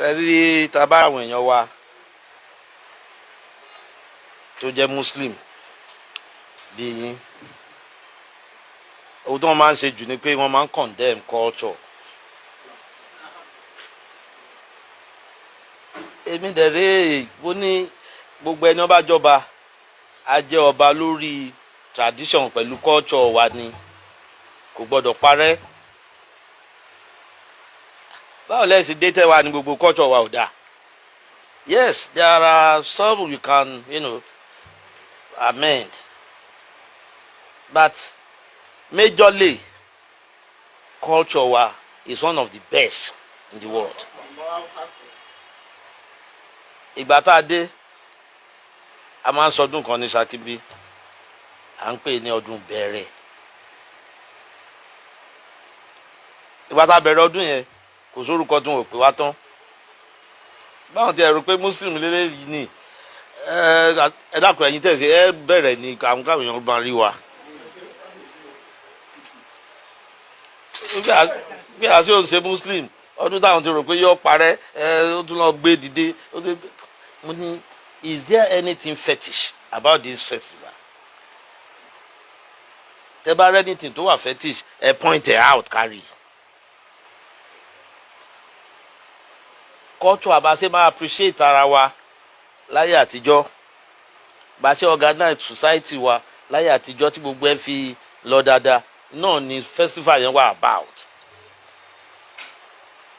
rí tábà àwọn èèyàn wa tó jẹ́ muslim bíi yín ohun tí wọ́n máa ń ṣe jù ni pé wọ́n máa ń condemn culture. èmi dẹ̀rẹ́ bó ní gbogbo ẹni ọba jọba a jẹ́ ọba lórí tradition pẹ̀lú culture wa ni kò gbọ́dọ̀ parẹ́. báwo lẹ́yìn sí dé tẹ́wà ní gbogbo culture wa ò dáa. Yes, there are some you can, amend. But majorly, culture wa is one of the best in the world. Ìgbà tá a dé, a máa ń sọdún kan ní Ṣakíbí, à ń pè ní ọdún bẹ̀rẹ̀. Ìgbà tá a bẹ̀rẹ̀ ọdún yẹn, kò sórúkọ tún ò pè wá tán. Báwọn ti ẹ̀rù pé Muslim lélẹ́yìí ni ẹ dákun ẹ̀yin tẹ̀sí ẹ bẹ̀rẹ̀ ní àwọn káwọn èèyàn bá rí wa. bí a ṣe ò ṣe Muslim ọdún táwọn ti rò pé yóò parẹ́ ó tún lọ gbé dìde. Mo ní is there anything fetish about this festival? Tẹ́ bá rẹ́ anything tó wà fetish ẹ point it out carry. Culture àbáṣe máa appreciate ara wa láyé àtijọ́ báṣe organize society wa láyé àtijọ́ tí gbogbo ẹ fi lọ dáadáa náà ni festival yẹn wà about.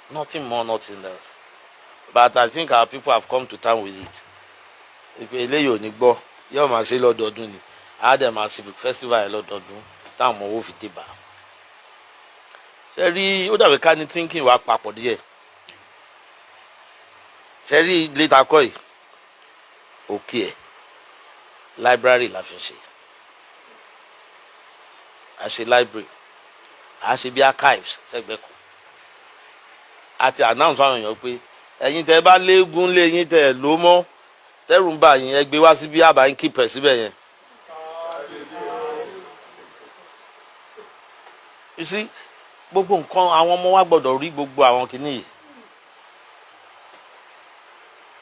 Nothing more, nothing less. But I think our people have come to terms with it. Ìpè eléyìí ò ní gbọ́ yóò máa ṣe lọ́dọọdún ni àádẹ́ máa ṣe festival yẹn lọ́dọọdún táwọn ọmọ owó fi dé bá. Ṣé rí ó dàbí ká ní thinking wa papọ̀ díẹ̀. Ṣé rí later kọ́ yìí òkè ẹ̀ library la fi ṣe. A ṣe library a ṣe bí archives sẹ́gbẹ́ kan. A ti announce fáwọn èèyàn pé ẹ̀yin tẹ́ bá léegun lé yín tẹ́ ló mọ́ tẹ́rù ń bà yín ẹ gbé wá síbí àbá yín keep ẹ̀ síbẹ̀ yẹn. You see gbogbo nǹkan àwọn ọmọ wa gbọ́dọ̀ rí gbogbo àwọn kìíní yìí.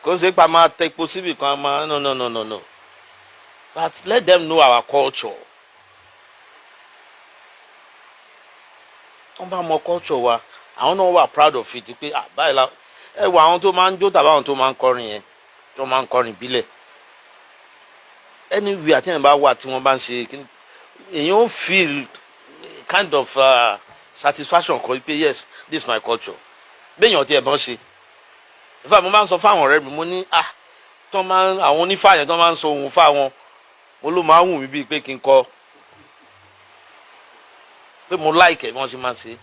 Kò ń ṣe pa máa tẹ epo síbì kan máa no. But let them know our culture. Wọ́n bá mọ culture wa àwọn náà wà proud of it pé báyìí la ẹ wo àwọn tó máa ń jó tàbí àwọn tó máa ń kọrin yẹn tó máa ń kọrin ìbílẹ̀. Anyway àti ẹ̀ bá wà tí wọ́n bá ń ṣe èyàn ó feel kind of satisfaction kan pé yes this is my culture. Béèyàn tí ẹ̀ bọ́n ṣe. Ìfà mo máa ń sọ fáwọn ọ̀rẹ́ mi mo ní tó máa ń àwọn onífà yẹn tó máa ń sọ ohun fáwọn mo ló máa ń wù mí bíi pé kí n kọ pé mo like ẹ̀ bí wọ́n ṣe máa ń ṣe.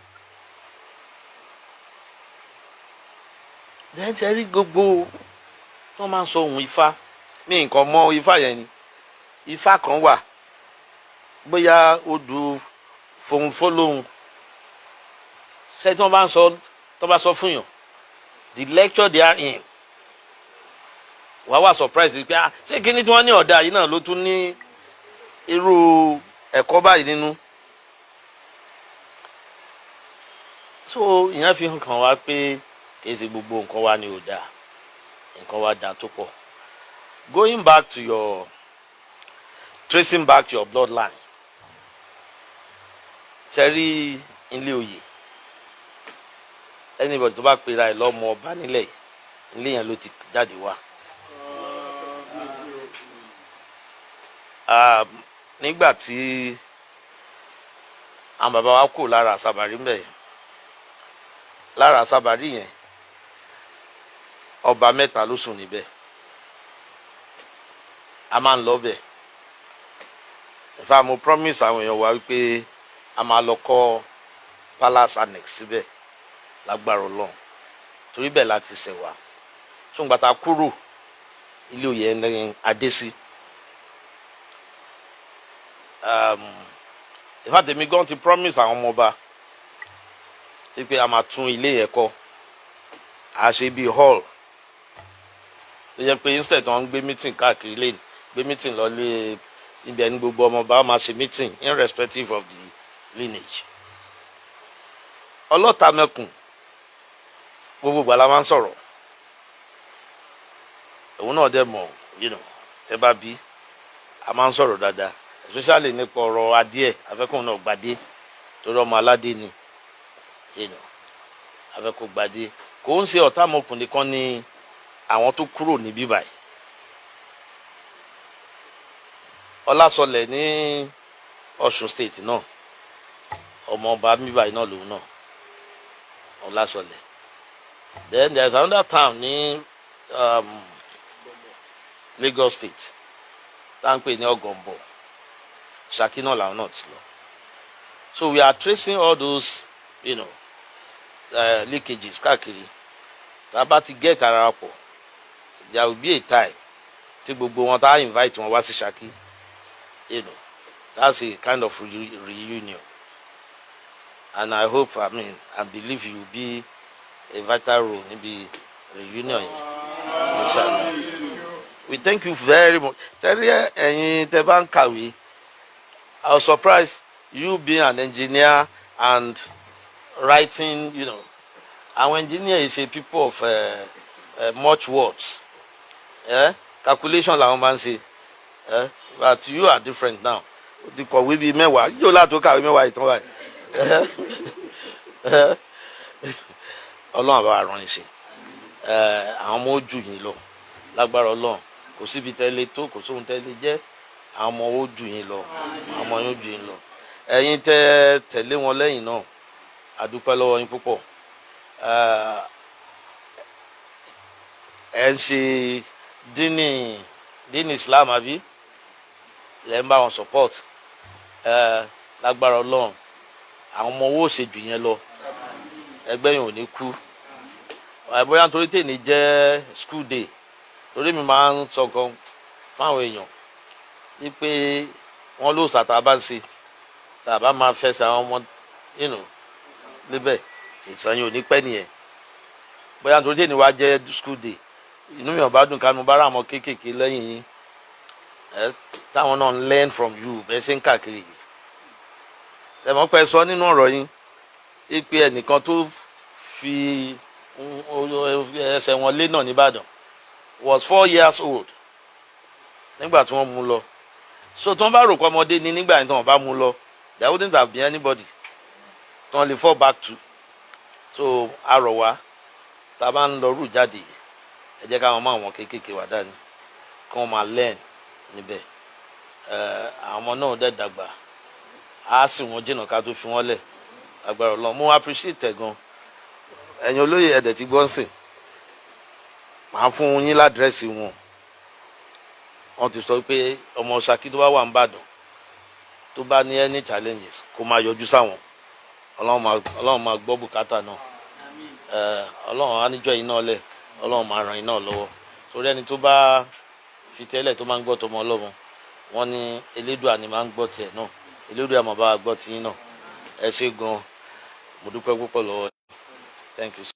Then ṣe rí gbogbo tó máa ń sọ ohun ifá mi nǹkan mọ ifá yẹn ni ifá kan wà bóyá odù fohùn fọlóhùn ṣé tí wọ́n bá ń sọ tó bá sọ fún yàn the lecture they are in wàá wà surprise pé ṣé kíní tí wọ́n ní ọ̀dà yìí náà ló tún ní irú ẹ̀kọ́ báyìí nínú. So ìyẹn fi hàn kàn wá pé kì í ṣe gbogbo nǹkan wa ni ò dáa nǹkan wa dáa tó pọ̀. Going back to your tracing back your bloodline ṣe rí ilé oyè anybody tó bá pera ẹ̀ lọ́mọ ọba nílẹ̀ ilé yẹn ló ti jáde wá. Nígbà tí àwọn bàbá wa kò lára àsàbàrí mbẹ lára àsàbàrí yẹn ọba mẹ́ta ló sùn níbẹ̀ a máa ń lọ bẹ̀ ìfà mo promise àwọn èèyàn wa wípé a máa lọ kọ́ palace annex síbẹ̀ lágbára Ọlọ́run torí bẹ́ẹ̀ láti ṣẹ̀ wá ṣùgbọ́n tá a kúrò ilé oyè ẹni adé sí. Ìfà tèmi gan ti promise àwọn ọmọ ọba wípé a máa tún ilé yẹn kọ́ a ṣe bíi hall tó yẹ pé instead tí wọ́n ń gbé meeting káàkiri lẹ́yìn gbé meeting lọ lé ibẹ̀ ní gbogbo ọmọ ọba máa ṣe meeting irrespective of the lineage. Ọlọ́ta mẹ́kùn gbogbo ìgbà la máa ń sọ̀rọ̀ òun náà dẹ̀ mọ̀ tẹ́ bá bí a máa ń sọ̀rọ̀ dáadáa especially nípa ọ̀rọ̀ adìẹ afẹ́kùn náà gbadé torí ọmọ aládé ni afẹ́kùn gbadé kò ń ṣe ọ̀tá ọmọkùnrin kan ní àwọn tó kúrò níbí báyìí ọlásọlẹ̀ ní Ọ̀ṣun state náà ọmọ ọba mi báyìí náà lòun náà ọlásọlẹ̀ then there is another town ní Lagos state tá à ń pè ní Ọ̀gànbọ̀ Ṣakí náà làwọn náà ti lọ so we are tracing all those leakages káàkiri tá a bá ti get ara pọ̀ there will be a time tí gbogbo wọn tá a invite wọn wá sí Ṣakí that's a kind of reunion and I hope and believe you will be a vital role níbi reunion yìí inshallah. We thank you very much. Tẹ́lẹ̀ ẹ̀yin tẹ́ bá ń kàwé I was surprised you being an engineer and writing our engineer is a people of much words calculation làwọn máa ń ṣe but you are different now o ti kọ̀wé bíi mẹ́wàá yóò látò kàwé mẹ́wàá ìtàn wáyé ọlọ́run àbá àrùn ìṣe àwọn ọmọ ojú yìí lọ lágbára ọlọ́run kò síbi tẹ́lẹ̀ tó kò sóhun tẹ́lẹ̀ jẹ́ àwọn ọmọ ojú yìí lọ àwọn ọmọ ojú yìí lọ ẹ̀yin tẹ̀lé wọn lẹ́yìn náà àdúpẹ́ lọ́wọ́ yín púpọ̀ ẹ̀ ń ṣe dínì Islam àbí lẹ́ ń bá wọn support lágbára ọlọ́run àwọn ọmọ owó ṣèjù yẹn lọ ẹgbẹ́ yìí ò ní kú bóyá nítorí tèmi jẹ́ school day torí mi máa ń sọ kan fáwọn èèyàn wípé wọ́n ló sàtà bá ń ṣe tàbá máa fẹsẹ̀ àwọn ọmọ níbẹ̀ ìsànyìn ò ní pẹ́ nìyẹn bóyá nítorí tèmi wá jẹ́ school day inú mi ò bá dùn kánú bára àwọn kéékèèké lẹ́yìn yín táwọn náà ń learn from you bẹ́ẹ̀ ṣe ń káàkiri yìí ẹ̀mọ́ pẹ́ sọ nínú ọ̀rọ̀ yín pé ẹnìkan tó fi ẹsẹ̀ wọn lé náà nìbàdàn was 4 years old nígbà tí wọ́n mú lọ so tí wọ́n bá rò pé ọmọdé ni nígbà tí wọ́n bá mú lọ there wouldn't have been anybody tí wọ́n lè fall back to so arọ̀ wá tá a bá ń lọ rú jáde ẹ jẹ́ káwọn máa wọn kéékèèké wà dání kí wọ́n máa learn níbẹ̀ àwọn ọmọ náà dẹ̀ dàgbà á sì wọ́n jìnnà ká tó fi wọ́n lẹ̀ agbára Ọlọ́run mo appreciate ẹ̀ gan ẹ̀yin olóyè ẹ̀dẹ̀ tí gbọ́ ń sìn màá fún yín ládírẹ́sì wọn wọ́n ti sọ pé ọmọ Ṣakí tó bá wà ń bàdàn tó bá ní any challenges kó máa yọjú sáwọn Ọlọ́run máa gbọ́ bùkátà náà Ọlọ́run á níjọ́ yín náà lẹ̀ Ọlọ́run máa ràn yín náà lọ́wọ́ torí ẹni tó bá fi tẹ́lẹ̀ tó máa ń gbọ́ tọmọ Ọlọ́run wọ́n ní Elédùà ni máa ń gbọ́ tiẹ̀ náà Elédùà máa bá wa gbọ́ tiyín náà ẹ ṣé gan mo dúpẹ́ púpọ̀ lọ́wọ́ thank you.